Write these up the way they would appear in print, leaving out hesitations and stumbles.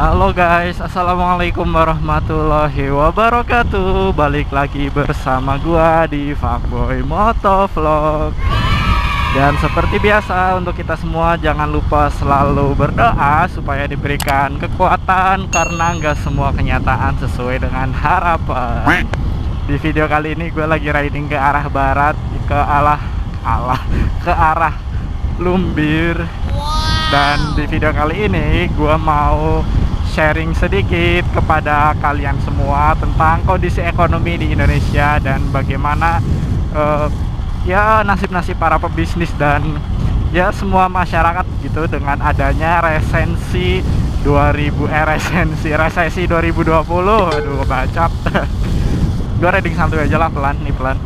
Halo guys, assalamualaikum warahmatullahi wabarakatuh. Balik lagi bersama gua di Fuckboy Motovlog. Dan seperti biasa untuk kita semua jangan lupa selalu berdoa supaya diberikan kekuatan, karena nggak semua kenyataan sesuai dengan harapan. Di video kali ini gue lagi riding ke arah barat, ke arah Lumbir. Dan di video kali ini gue mau sharing sedikit kepada kalian semua tentang kondisi ekonomi di Indonesia dan bagaimana ya nasib-nasib para pebisnis dan ya semua masyarakat gitu dengan adanya resesi 2020. Aduh bacot. Gue riding santuy aja lah, pelan nih, pelan.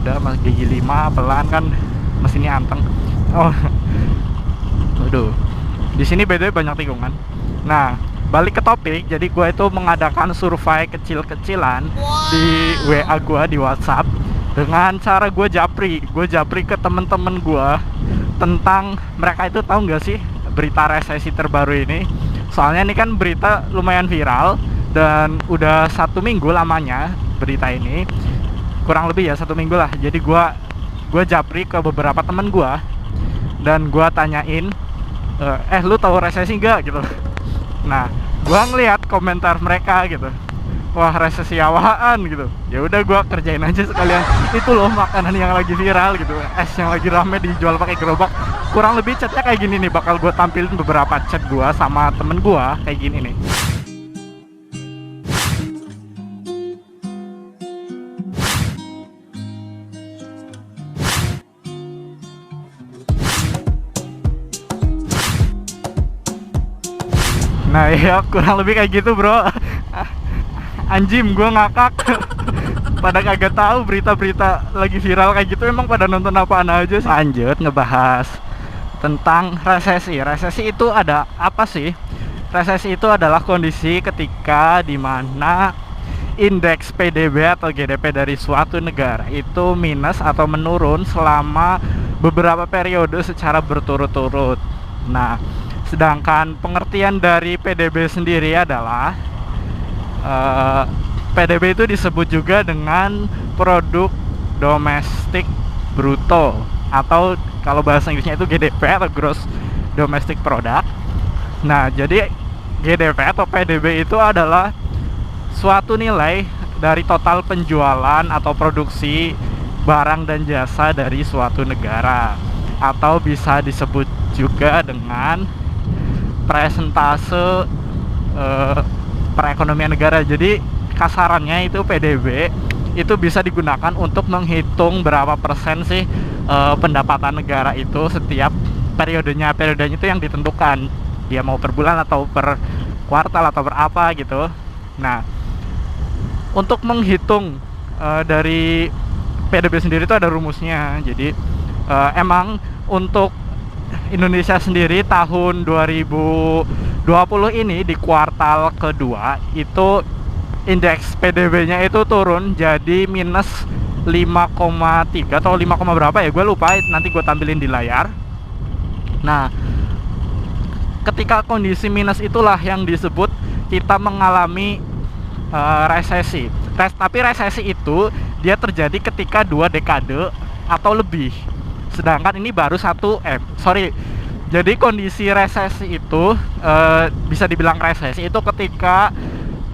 Udah mas gigi 5 pelan kan, mesinnya anteng. Oh aduh, di sini beda banyak tikungan. Nah, balik ke topik. Jadi gue itu mengadakan survei kecil-kecilan di WA gue di WhatsApp dengan cara gue japri ke temen-temen gue tentang mereka itu tahu nggak sih berita resesi terbaru ini. Soalnya ini kan berita lumayan viral dan udah 1 minggu lamanya berita ini, kurang lebih ya 1 minggu lah. Jadi gue japri ke beberapa temen gue dan gue tanyain, lu tahu resesi nggak gitu. Nah, gua ngeliat komentar mereka gitu, wah resesi awaan gitu. Ya udah gua kerjain aja sekalian. Itu loh makanan yang lagi viral gitu, es yang lagi rame dijual pakai gerobak. Kurang lebih chatnya kayak gini nih, bakal gua tampilin beberapa chat gua sama temen gua kayak gini nih. Nah ya kurang lebih kayak gitu bro. Anjim, gue ngakak. Pada kagak tahu berita-berita lagi viral kayak gitu, emang pada nonton apaan aja sih. Lanjut ngebahas tentang resesi. Resesi itu ada apa sih? Resesi itu adalah kondisi ketika dimana indeks PDB atau GDP dari suatu negara itu minus atau menurun selama beberapa periode secara berturut-turut. Nah, sedangkan pengertian dari PDB sendiri adalah PDB itu disebut juga dengan produk domestik bruto, atau kalau bahasa Inggrisnya itu GDP atau gross domestic product. Nah, jadi GDP atau PDB itu adalah suatu nilai dari total penjualan atau produksi barang dan jasa dari suatu negara, atau bisa disebut juga dengan presentase perekonomian negara. Jadi kasarannya itu PDB itu bisa digunakan untuk menghitung berapa persen sih pendapatan negara itu setiap periodenya. Periodenya itu yang ditentukan, dia mau per bulan atau per kuartal atau per apa gitu. Nah, untuk menghitung dari PDB sendiri itu ada rumusnya. Jadi emang untuk Indonesia sendiri tahun 2020 ini di kuartal kedua itu indeks PDB-nya itu turun jadi minus 5,3 atau 5, berapa ya, gue lupa, nanti gue tampilin di layar. Nah, ketika kondisi minus itulah yang disebut kita mengalami resesi. Tapi resesi itu dia terjadi ketika 2 dekade atau lebih. Sedangkan ini baru jadi kondisi resesi itu bisa dibilang resesi itu ketika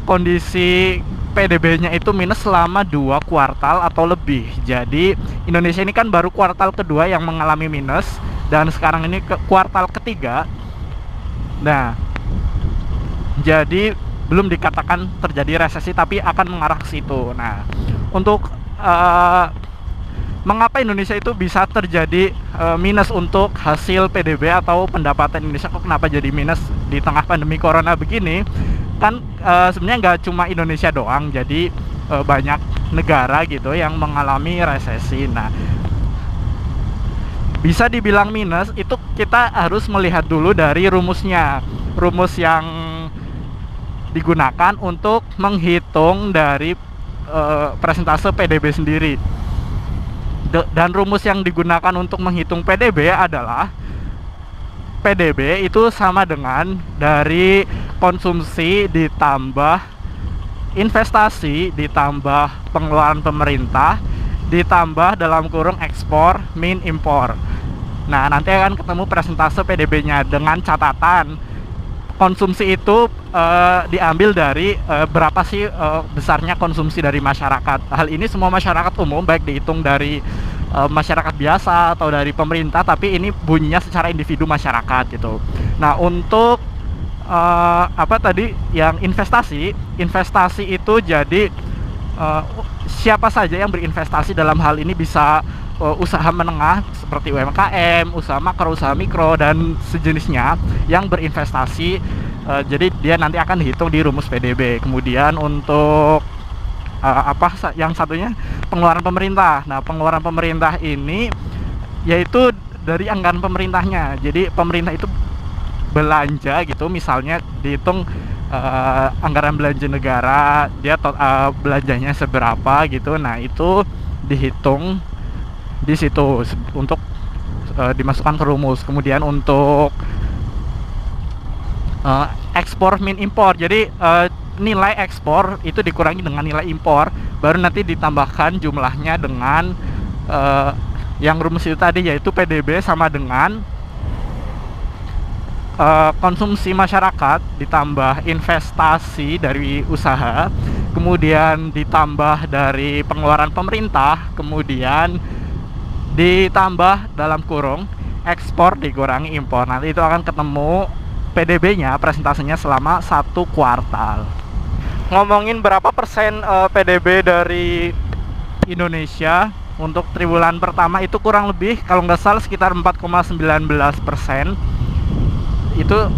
kondisi PDB-nya itu minus selama 2 kuartal atau lebih. Jadi Indonesia ini kan baru kuartal kedua yang mengalami minus, dan sekarang ini ke kuartal ketiga. Nah, jadi belum dikatakan terjadi resesi, tapi akan mengarah ke situ. Nah, untuk mengapa Indonesia itu bisa terjadi minus untuk hasil PDB atau pendapatan Indonesia, kok kenapa jadi minus di tengah pandemi corona begini? Kan sebenarnya nggak cuma Indonesia doang, jadi banyak negara gitu yang mengalami resesi. Nah, bisa dibilang minus itu kita harus melihat dulu dari rumusnya. Rumus yang digunakan untuk menghitung dari persentase PDB sendiri. Dan rumus yang digunakan untuk menghitung PDB adalah PDB itu sama dengan dari konsumsi ditambah investasi ditambah pengeluaran pemerintah ditambah dalam kurung ekspor min impor. Nah, nanti akan ketemu persentase PDB-nya dengan catatan konsumsi itu diambil dari berapa sih besarnya konsumsi dari masyarakat. Hal ini semua masyarakat umum, baik dihitung dari masyarakat biasa atau dari pemerintah, tapi ini bunyinya secara individu masyarakat gitu. Nah, untuk apa tadi yang investasi itu jadi siapa saja yang berinvestasi dalam hal ini bisa usaha menengah seperti UMKM, usaha makro, usaha mikro dan sejenisnya yang berinvestasi. Jadi dia nanti akan dihitung di rumus PDB. Kemudian untuk yang satunya pengeluaran pemerintah. Nah, pengeluaran pemerintah ini yaitu dari anggaran pemerintahnya. Jadi pemerintah itu belanja gitu, misalnya dihitung anggaran belanja negara, dia belanjanya seberapa gitu. Nah, itu dihitung di situ untuk dimasukkan ke rumus. Kemudian untuk ekspor min impor, jadi nilai ekspor itu dikurangi dengan nilai impor, baru nanti ditambahkan jumlahnya dengan yang rumus itu tadi, yaitu PDB sama dengan konsumsi masyarakat ditambah investasi dari usaha, kemudian ditambah dari pengeluaran pemerintah, kemudian ditambah dalam kurung ekspor dikurangi impor. Nanti itu akan ketemu PDB-nya, presentasenya selama 1 kuartal. Ngomongin berapa persen PDB dari Indonesia untuk triwulan pertama itu kurang lebih kalau nggak salah sekitar 4,19%. Itu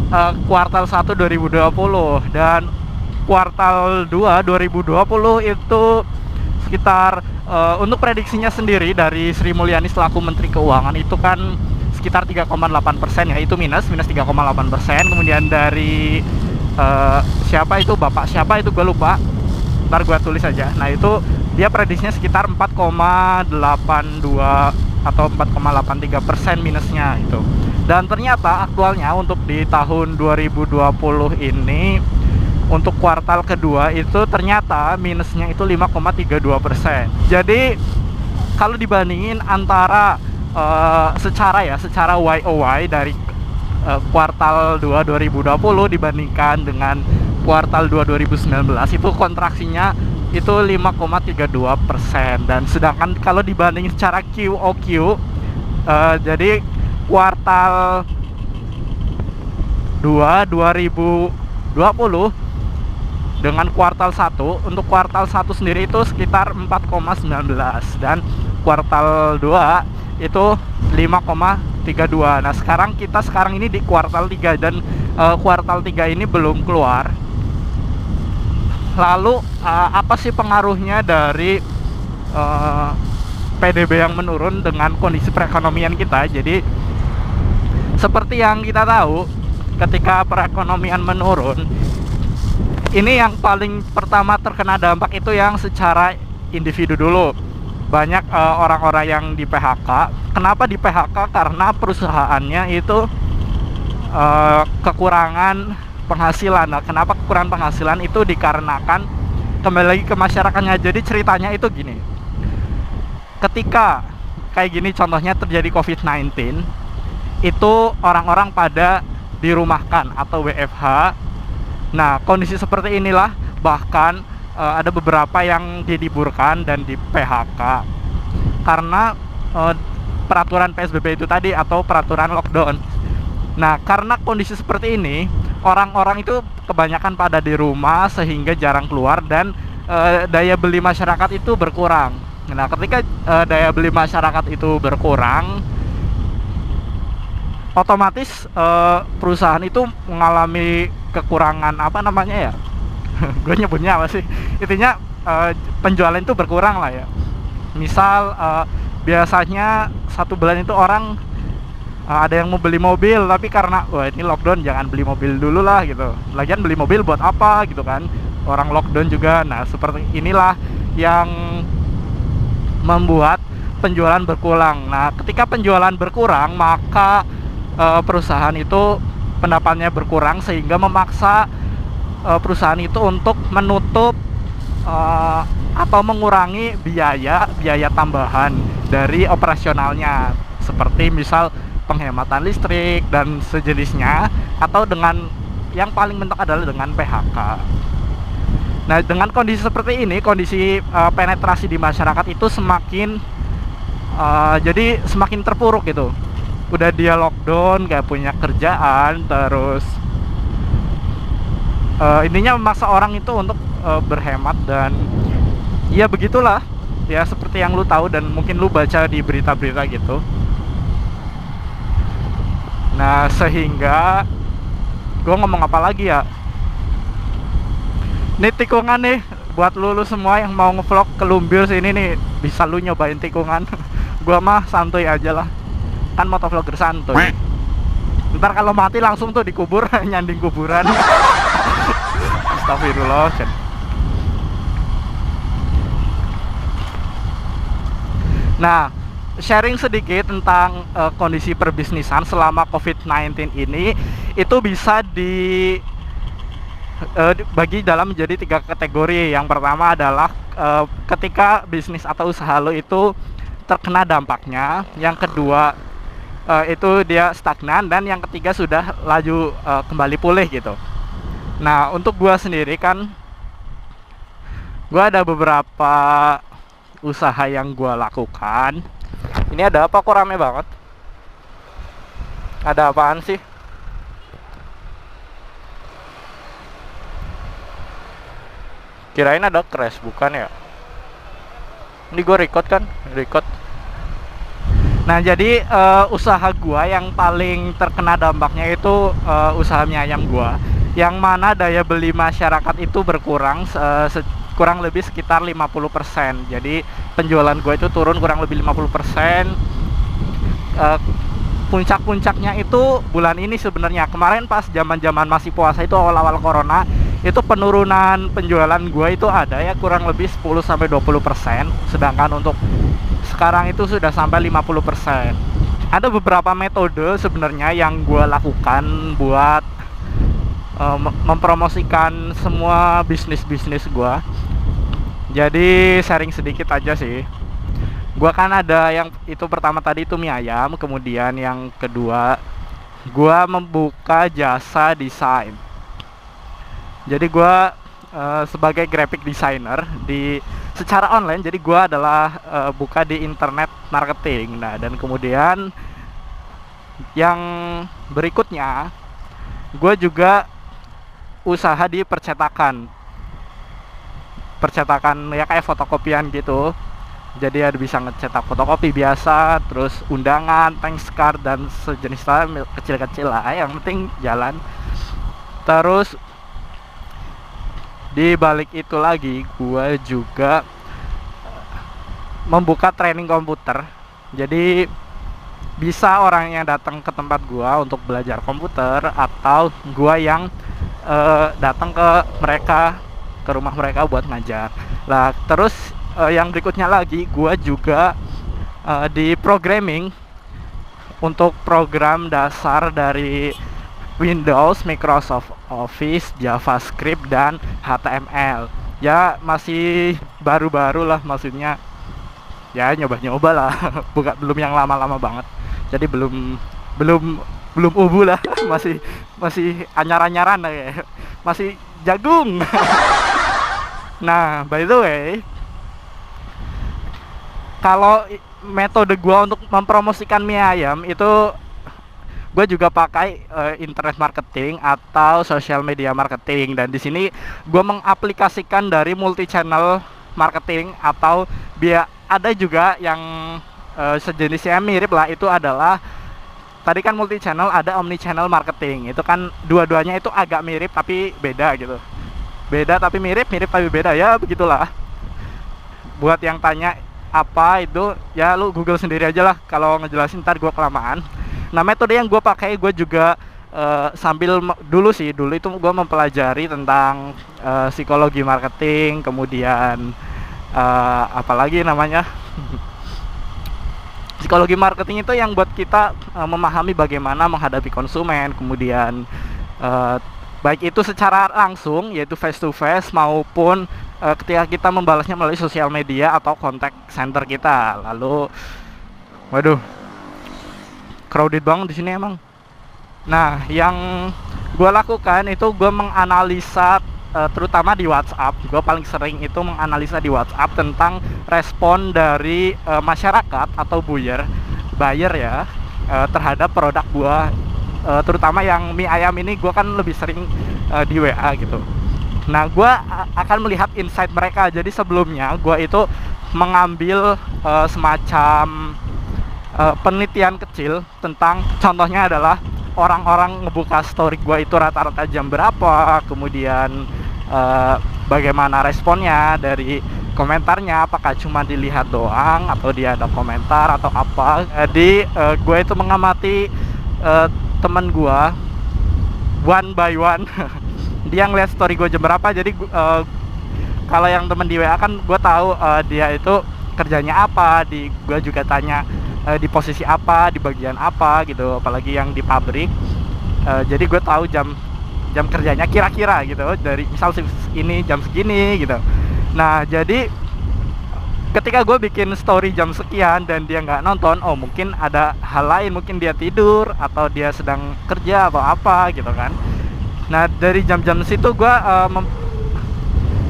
kuartal 1 2020, dan kuartal 2 2020 itu sekitar untuk prediksinya sendiri dari Sri Mulyani selaku Menteri Keuangan itu kan sekitar 3,8% ya, itu minus 3,8%. Kemudian dari siapa itu, bapak siapa itu gue lupa, ntar gue tulis aja. Nah, itu dia prediksinya sekitar 4,82 atau 4,83% minusnya itu. Dan ternyata aktualnya untuk di tahun 2020 ini untuk kuartal kedua itu ternyata minusnya itu 5,32%. Jadi kalau dibandingin antara secara YoY dari kuartal 2 2020 dibandingkan dengan kuartal 2 2019 itu kontraksinya itu 5,32%. Dan sedangkan kalau dibanding secara QoQ, jadi kuartal 2 2020 dengan kuartal 1, untuk kuartal 1 sendiri itu sekitar 4,19 dan kuartal 2 itu 5,32. Nah, sekarang ini di kuartal 3 dan kuartal 3 ini belum keluar. Lalu apa sih pengaruhnya dari PDB yang menurun dengan kondisi perekonomian kita? Jadi seperti yang kita tahu, ketika perekonomian menurun, ini yang paling pertama terkena dampak itu yang secara individu dulu. Banyak orang-orang yang di PHK. Kenapa di PHK? Karena perusahaannya itu kekurangan penghasilan. Nah, kenapa kekurangan penghasilan? Itu dikarenakan kembali lagi ke masyarakatnya. Jadi ceritanya itu gini, ketika kayak gini contohnya terjadi COVID-19, itu orang-orang pada dirumahkan atau WFH. Nah, kondisi seperti inilah bahkan ada beberapa yang diliburkan dan di PHK karena peraturan PSBB itu tadi atau peraturan lockdown. Nah, karena kondisi seperti ini, orang-orang itu kebanyakan pada di rumah sehingga jarang keluar dan daya beli masyarakat itu berkurang. Nah, ketika daya beli masyarakat itu berkurang, otomatis perusahaan itu mengalami kekurangan gue nyebutnya apa sih, intinya penjualan itu berkurang lah ya. Misal biasanya 1 bulan itu orang ada yang mau beli mobil, tapi karena wah ini lockdown jangan beli mobil dulu lah gitu. Lagian beli mobil buat apa gitu kan, orang lockdown juga. Nah, seperti inilah yang membuat penjualan berkurang. Nah, ketika penjualan berkurang, maka perusahaan itu pendapatannya berkurang sehingga memaksa perusahaan itu untuk menutup atau mengurangi biaya tambahan dari operasionalnya, seperti misal penghematan listrik dan sejenisnya, atau dengan yang paling mentok adalah dengan PHK. Nah, dengan kondisi seperti ini, kondisi penetrasi di masyarakat itu semakin jadi semakin terpuruk gitu. Udah dia lockdown, gak punya kerjaan, terus intinya memaksa orang itu untuk berhemat, dan ya begitulah ya, seperti yang lu tahu dan mungkin lu baca di berita-berita gitu. Nah, sehingga gue ngomong apa lagi ya, ini tikungan nih buat lu semua yang mau ngevlog ke Lumbir sini nih, bisa lu nyobain tikungan. Gua mah santuy aja lah, kan motovlogger santuy. Ntar kalau mati langsung tuh dikubur, nyanding kuburan. Astagfirullah. Nah, sharing sedikit tentang kondisi perbisnisan selama COVID-19 ini, itu bisa dibagi dalam menjadi 3 kategori. Yang pertama adalah ketika bisnis atau usaha lo itu terkena dampaknya. Yang kedua itu dia stagnan, dan yang ketiga sudah laju kembali pulih gitu. Nah, untuk gua sendiri kan, gua ada beberapa usaha yang gua lakukan. Ini ada apa kok rame banget? Ada apaan sih? Kirain ada crash, bukan ya? Ini gue record kan? Record. Nah, jadi usaha gua yang paling terkena dampaknya itu usaha mie ayam gua, yang mana daya beli masyarakat itu berkurang kurang lebih sekitar 50%. Jadi penjualan gue itu turun kurang lebih 50%. Puncak-puncaknya itu bulan ini sebenarnya. Kemarin pas zaman-zaman masih puasa itu, awal-awal corona, itu penurunan penjualan gue itu ada ya kurang lebih 10-20%. Sedangkan untuk sekarang itu sudah sampai 50%. Ada beberapa metode sebenarnya yang gue lakukan buat mempromosikan semua bisnis-bisnis gue. Jadi sharing sedikit aja sih. Gua kan ada yang itu pertama tadi itu mie ayam, kemudian yang kedua gua membuka jasa desain. Jadi gua sebagai graphic designer secara online. Jadi gua adalah buka di internet marketing. Nah, dan kemudian yang berikutnya gua juga usaha di percetakan ya, kayak fotokopian gitu. Jadi ada bisa ngecetak fotokopi biasa, terus undangan, thanks card, dan sejenis lain kecil-kecil lah, yang penting jalan. Terus di balik itu lagi, gua juga membuka training komputer. Jadi bisa orang yang datang ke tempat gua untuk belajar komputer, atau gua yang datang ke mereka, ke rumah mereka buat ngajar. Lah, terus yang berikutnya lagi, gua juga di programming untuk program dasar dari Windows, Microsoft Office, JavaScript, dan HTML. Ya masih baru-baru lah, maksudnya ya nyoba-nyoba lah. Belum yang lama-lama banget. Jadi belum ubu lah. masih anyar-anyaran lah ya. Masih jagung. Nah, by the way, kalau metode gua untuk mempromosikan mie ayam itu, gue juga pakai internet marketing atau social media marketing. Dan di sini gue mengaplikasikan dari multi channel marketing, atau ada juga yang sejenisnya mirip lah. Itu adalah, tadi kan multi channel, ada omni channel marketing. Itu kan dua-duanya itu agak mirip tapi beda gitu. Beda tapi mirip, mirip tapi beda, ya begitulah. Buat yang tanya apa itu, ya lu Google sendiri aja lah, kalau ngejelasin ntar gue kelamaan. Nah, metode yang gue pakai, gue juga sambil dulu itu gue mempelajari tentang psikologi marketing, kemudian apalagi namanya psikologi marketing itu yang buat kita memahami bagaimana menghadapi konsumen, kemudian baik itu secara langsung yaitu face to face maupun ketika kita membalasnya melalui sosial media atau kontak center kita. Lalu waduh, crowded banget di sini emang. Nah, yang gue lakukan itu gue menganalisa terutama di WhatsApp. Gue paling sering itu menganalisa di WhatsApp tentang respon dari masyarakat atau buyer ya terhadap produk gue, terutama yang mie ayam ini. Gue kan lebih sering di WA gitu. Nah, gue akan melihat insight mereka. Jadi sebelumnya gue itu mengambil semacam penelitian kecil tentang, contohnya adalah orang-orang ngebuka story gue itu rata-rata jam berapa, kemudian bagaimana responnya dari komentarnya, apakah cuma dilihat doang atau dia ada komentar atau apa. Jadi gue itu mengamati temen gue one by one. Dia ngeliat story gue jam berapa. Jadi kalau yang temen di WA kan gue tahu dia itu kerjanya apa, gue juga tanya di posisi apa, di bagian apa gitu, apalagi yang di pabrik. Jadi gue tahu jam kerjanya kira-kira gitu, dari misal ini jam segini gitu. Nah, jadi ketika gue bikin story jam sekian dan dia nggak nonton, oh mungkin ada hal lain, mungkin dia tidur atau dia sedang kerja atau apa gitu kan. Nah, dari jam-jam situ gue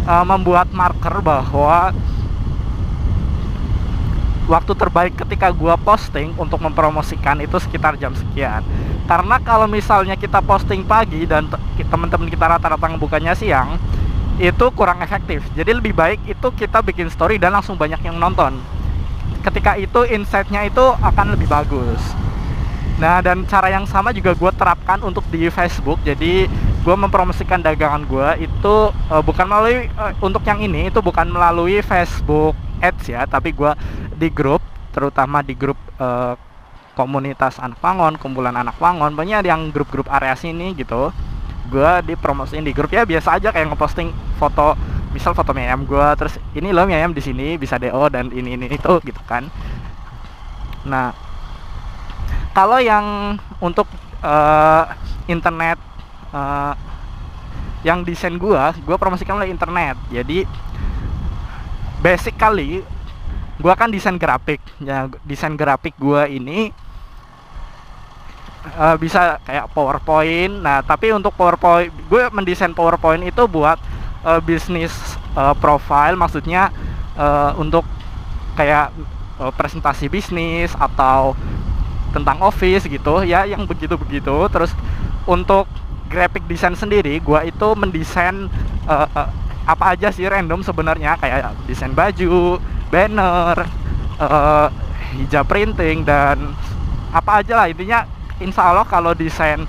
membuat marker bahwa waktu terbaik ketika gua posting untuk mempromosikan itu sekitar jam sekian. Karena kalau misalnya kita posting pagi dan teman-teman kita rata-rata ngebukanya siang, itu kurang efektif. Jadi lebih baik itu kita bikin story dan langsung banyak yang nonton. Ketika itu insight-nya itu akan lebih bagus. Nah, dan cara yang sama juga gue terapkan untuk di Facebook. Jadi gue mempromosikan dagangan gue itu bukan melalui untuk yang ini itu bukan melalui Facebook Ads ya, tapi gue di grup, terutama di grup komunitas anak wangon, kumpulan anak wangon, banyak yang grup-grup area sini gitu. Gue dipromosiin di grup ya, biasa aja kayak ngeposting foto, misal foto mie ayam gue, terus ini loh mie ayam di sini bisa DO dan ini itu gitu kan. Nah, kalau yang untuk internet, yang desain gue promosikan oleh internet. Jadi basically gue kan desain grafik ya. Desain grafik gue ini bisa kayak PowerPoint. Nah, tapi untuk PowerPoint, gue mendesain PowerPoint itu buat bisnis profile, maksudnya untuk kayak presentasi bisnis atau tentang office gitu ya, yang begitu-begitu. Terus untuk graphic design sendiri, gue itu mendesain apa aja sih, random sebenarnya, kayak desain baju, banner, hijab printing, dan apa aja lah intinya. Insya Allah kalau desain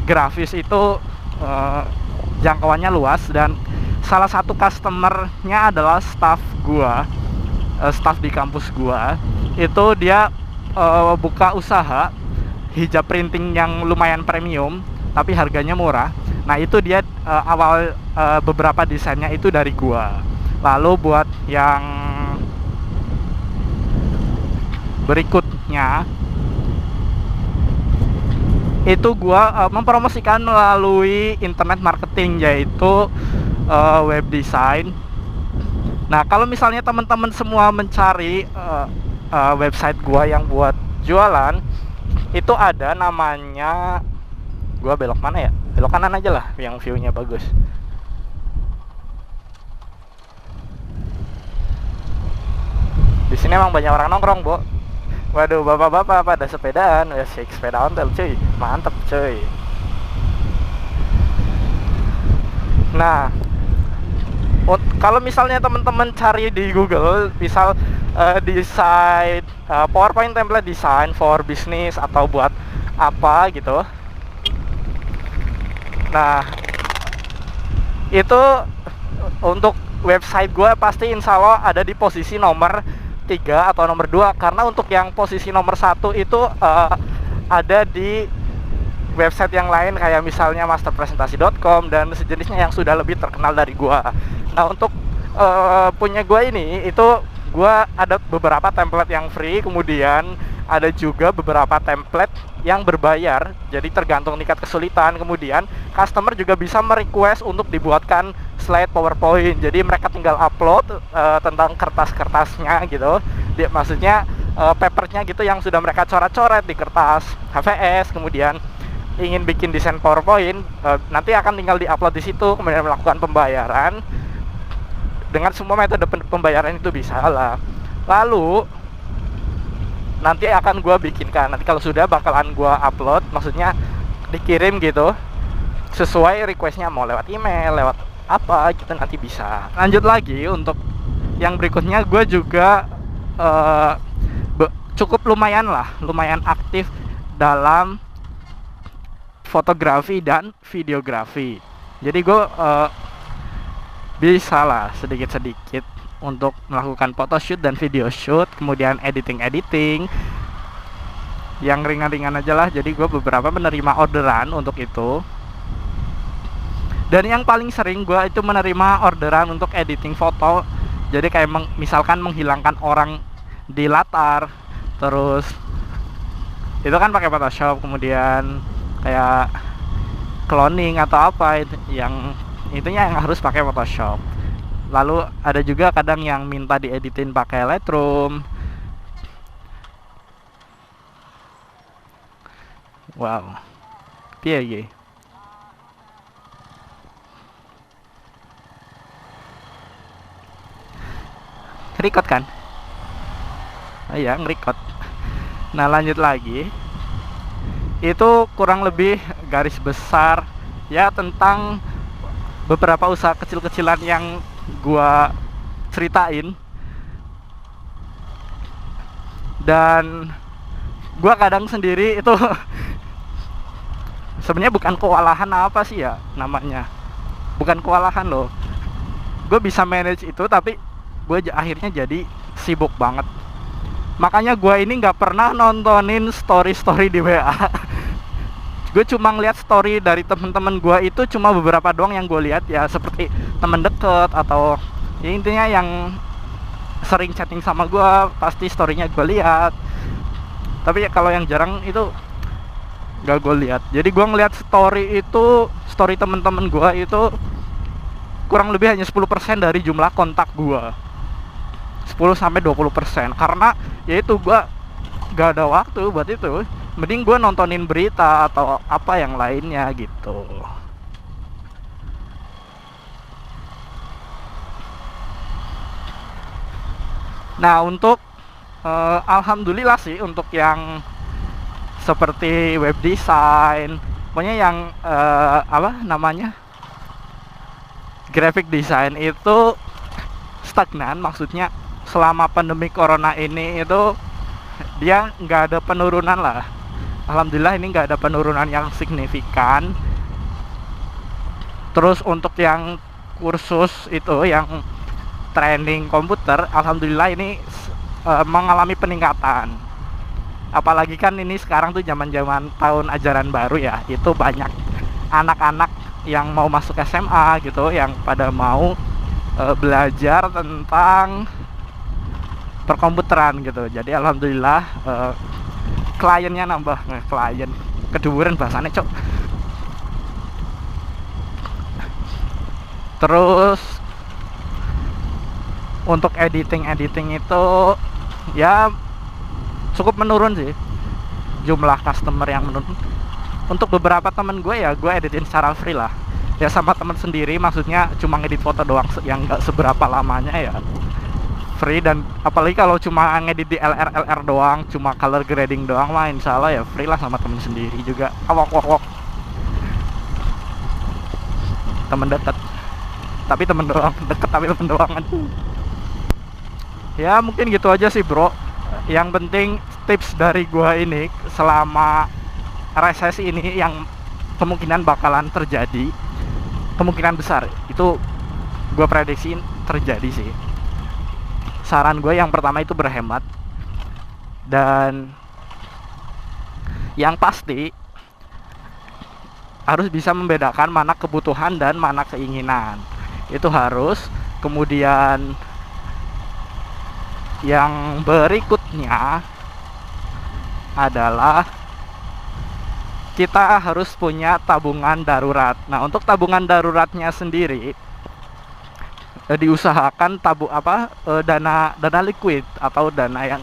grafis itu jangkauannya luas. Dan salah satu customernya adalah staff gua, staff di kampus gua. Itu dia buka usaha hijab printing yang lumayan premium tapi harganya murah. Nah, itu dia awal beberapa desainnya itu dari gua. Lalu buat yang berikutnya itu gua mempromosikan melalui internet marketing, yaitu web design. Nah, kalau misalnya teman-teman semua mencari website gua yang buat jualan, itu ada namanya, gua belok mana ya? Belok kanan aja lah yang view-nya bagus. Di sini emang banyak orang nongkrong, Bo. Waduh, bapak-bapak pada sepedaan, ya shake sepeda ontel, cuy. Mantep, cuy. Nah, kalau misalnya teman-teman cari di Google, misal desain PowerPoint template design for business atau buat apa gitu. Nah, itu untuk website gue pasti insya Allah ada di posisi nomor 3 atau nomor 2. Karena untuk yang posisi nomor 1 itu ada di website yang lain, kayak misalnya masterpresentasi.com dan sejenisnya yang sudah lebih terkenal dari gue. Nah, untuk punya gue ini, itu gue ada beberapa template yang free, kemudian ada juga beberapa template yang berbayar, jadi tergantung tingkat kesulitan. Kemudian customer juga bisa merequest untuk dibuatkan slide PowerPoint, jadi mereka tinggal upload tentang kertas-kertasnya gitu, maksudnya papernya gitu yang sudah mereka coret-coret di kertas HVS. Kemudian ingin bikin desain PowerPoint, nanti akan tinggal diupload di situ, kemudian melakukan pembayaran dengan semua metode pembayaran itu bisa lah. Lalu nanti akan gue bikinkan, nanti kalau sudah bakalan gue upload, maksudnya dikirim gitu sesuai requestnya, mau lewat email, lewat apa gitu, nanti bisa. Lanjut lagi untuk yang berikutnya, gue juga cukup lumayan aktif dalam fotografi dan videografi. Jadi gue bisa lah sedikit-sedikit untuk melakukan photoshoot dan video shoot, kemudian editing yang ringan-ringan aja lah. Jadi gue beberapa menerima orderan untuk itu. Dan yang paling sering gue itu menerima orderan untuk editing foto. Jadi kayak misalkan menghilangkan orang di latar, terus itu kan pakai Photoshop, kemudian kayak cloning atau apa yang intinya yang harus pakai Photoshop. Lalu ada juga kadang yang minta dieditin pakai Lightroom. Wow, piye. Record kan? Oh iya, nge-record. Nah, lanjut lagi. Itu kurang lebih garis besar ya tentang beberapa usaha kecil-kecilan yang gua ceritain. Dan gua kadang sendiri itu sebenarnya bukan kewalahan apa sih ya namanya, bukan kewalahan loh, gue bisa manage itu, tapi gue akhirnya jadi sibuk banget. Makanya gue ini nggak pernah nontonin story di WA. Gue cuma ngeliat story dari temen-temen gue itu cuma beberapa doang yang gue lihat ya, seperti temen deket atau ya intinya yang sering chatting sama gue pasti storynya gue lihat. Tapi ya kalau yang jarang itu gak gue lihat. Jadi gue ngeliat story temen-temen gue itu kurang lebih hanya 10% dari jumlah kontak gue, 10-20%. Karena yaitu gue gak ada waktu buat itu. Mending gue nontonin berita atau apa yang lainnya gitu. Nah untuk alhamdulillah sih untuk yang seperti web design, pokoknya yang graphic design itu stagnan. Maksudnya selama pandemi corona ini itu dia nggak ada penurunan lah. Alhamdulillah ini nggak ada penurunan yang signifikan. Terus untuk yang kursus itu yang training komputer, alhamdulillah ini mengalami peningkatan. Apalagi kan ini sekarang tuh zaman-zaman tahun ajaran baru ya, itu banyak anak-anak yang mau masuk SMA gitu, yang pada mau belajar tentang perkomputeran gitu. Jadi alhamdulillah kliennya nambah, klien keduburan bahasanya cok. Terus untuk editing itu ya cukup menurun sih jumlah customer yang menurun. Untuk beberapa temen gue ya gue editin secara free lah ya, sama temen sendiri, maksudnya cuma ngedit foto doang yang gak seberapa lamanya ya free. Dan apalagi kalau cuma ngedit di LR doang, cuma color grading doang mah insya Allah ya free lah sama temen sendiri juga. Awok temen deket tapi temen doang, deket tapi temen doang. Ya mungkin gitu aja sih bro. Yang penting tips dari gua ini selama resesi ini yang kemungkinan bakalan terjadi, kemungkinan besar itu gua prediksiin terjadi sih. Saran gue yang pertama itu berhemat, dan yang pasti harus bisa membedakan mana kebutuhan dan mana keinginan. Itu harus. Kemudian yang berikutnya adalah kita harus punya tabungan darurat. Nah, untuk tabungan daruratnya sendiri diusahakan dana liquid atau dana yang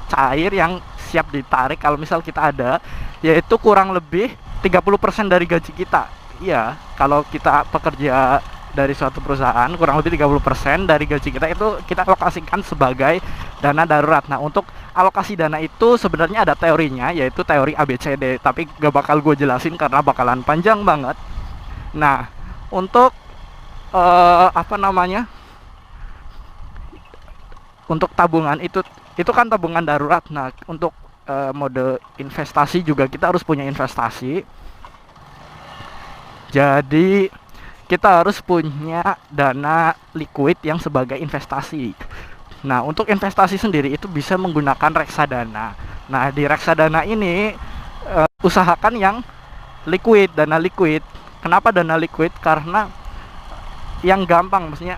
cair yang siap ditarik kalau misal kita ada, yaitu kurang lebih 30% dari gaji kita. Iya, kalau kita pekerja dari suatu perusahaan, kurang lebih 30% dari gaji kita itu kita alokasikan sebagai dana darurat. Nah, untuk alokasi dana itu sebenarnya ada teorinya, yaitu teori ABCD, tapi gak bakal gue jelasin karena bakalan panjang banget. Nah, untuk untuk tabungan itu kan tabungan darurat. Nah, untuk mode investasi juga kita harus punya investasi. Jadi kita harus punya dana liquid yang sebagai investasi. Nah, untuk investasi sendiri itu bisa menggunakan reksadana. Nah, di reksadana ini usahakan yang liquid, dana liquid. Kenapa dana liquid? Karena yang gampang, maksudnya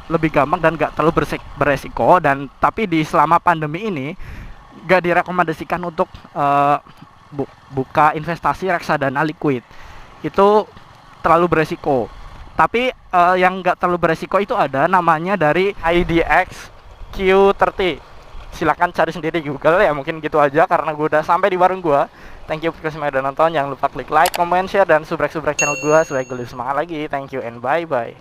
lebih gampang dan gak terlalu beresiko. Dan tapi di selama pandemi ini gak direkomendasikan untuk buka investasi reksadana liquid, itu terlalu beresiko. Tapi yang gak terlalu beresiko itu ada namanya dari IDX Q30. Silahkan cari sendiri di Google ya, mungkin gitu aja karena gue udah sampai di warung gue. Thank you for udah nonton, jangan lupa klik like, comment, share, dan subrek channel gue supaya gue lebih semangat lagi. Thank you and bye bye.